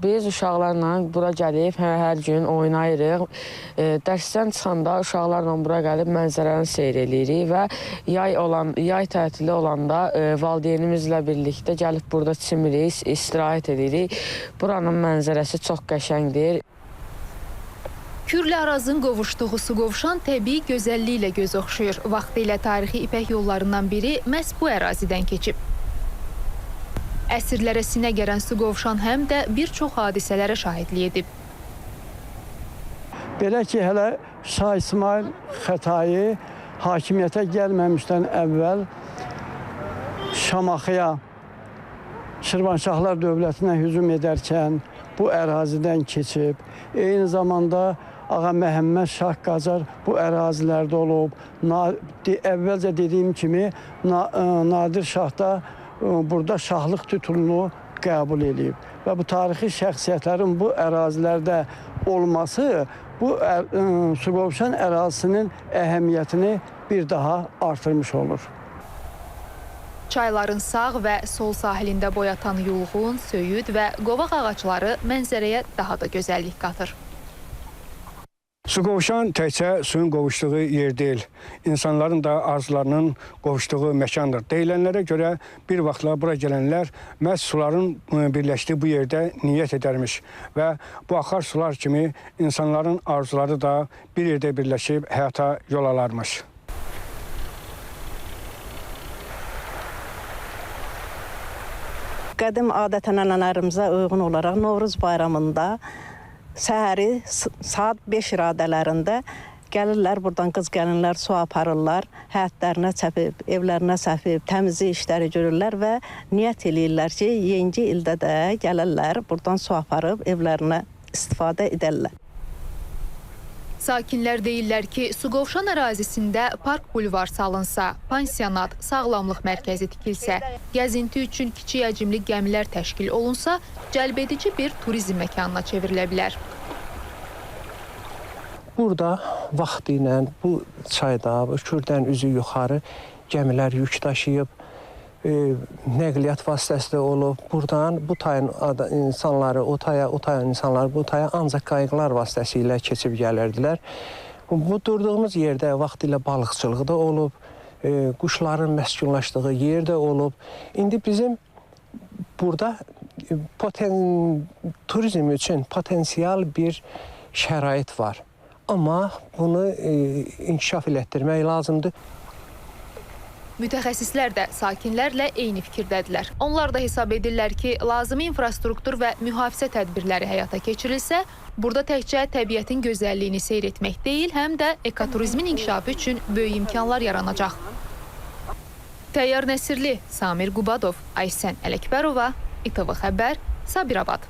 Biz uşaqlarla bura gəlib hər gün oynayırıq. Dərsdən çıxanda uşaqlarla bura gəlib mənzərəni seyr edirik və yay tətili olanda valideynimizlə birlikdə gəlib burada çimirik, istirahət edirik. Buranın mənzərəsi çox qəşəngdir. Kürlə Arazın qovuşduğu Suqovuşan təbii gözəlliyi ilə göz oxşayır. Vaxtilə tarixi ipək yollarından biri məhz bu ərazidən keçib. Əsrlərə sinə gərən Suqovuşan həm də bir çox hadisələrə şahidlik edib. Belə ki, hələ Şah İsmail Xətai hakimiyyətə gəlməmişdən əvvəl Şamaxıya, Şirvanşahlar dövlətinə hücum edərkən bu ərazidən keçib. Eyni zamanda Ağa Məhəmməd Şah Qacar bu ərazilərdə olub. Əvvəlcə dediyim kimi Nadir Şah da burada şahlıq titulunu qəbul edib. Və bu tarixi şəxsiyyətlərin bu ərazilərdə olması bu Suqovuşan ərazisinin əhəmiyyətini bir daha artırmış olur. Çayların sağ və sol sahilində boyatan yulğun, söyüd və qovaq ağacları mənzərəyə daha da gözəllik qatır. Suqovuşan təkcə suyun qovuşduğu yer deyil, insanların da arzularının qovuşduğu məkandır. Deyilənlərə görə bir vaxtlar bura gələnlər məhz suların birləşdiyi bu yerdə niyyət edərmiş və bu axar sular kimi insanların arzuları da bir yerdə birləşib həyata yol alarmış. Qədim adət-ənənələrimizə uyğun olaraq Novruz bayramında səhəri saat 5 radələrində gəlirlər, buradan qız gəlinlər su aparırlar, həyətlərinə çəpib, evlərinə səpib, təmizlik işləri görürlər və niyyət eləyirlər ki, yeni ildə də gəlirlər, buradan su aparıb evlərinə istifadə edərlər. Sakinlər deyirlər ki, Suqovuşan ərazisində park bulvar salınsa, pansionat, sağlamlıq mərkəzi tikilsə, gəzinti üçün kiçik həcmli gəmilər təşkil olunsa, cəlbedici bir turizm məkanına çevrilə bilər. Burada vaxtı ilə bu çayda, Kürdən üzü yuxarı gəmilər yük daşıyıb, nəqliyyat vasitəsi də olub. Buradan bu tayın insanları o tayın insanları bu taya ancaq qayıqlar vasitəsilə keçib gəlirdilər. Bu durduğumuz yerdə vaxtilə balıqçılığı da olub, quşların məskunlaşdığı yer də olub. İndi bizim burada turizm üçün potensial bir şərait var. Amma bunu inkişaf elətdirmək lazımdır. Mütəxəssislər də sakinlərlə eyni fikirdədirlər. Onlar da hesab edirlər ki, lazımi infrastruktur və mühafizə tədbirləri həyata keçirilsə, burada təkcə təbiətin gözəlliyini seyr etmək deyil, həm də ekoturizmin inkişafı üçün böyük imkanlar yaranacaq. Təyyar Nəsirli, Samir Qubadov, Aysən Ələkbərova, İTV Xəbər, Sabirabad.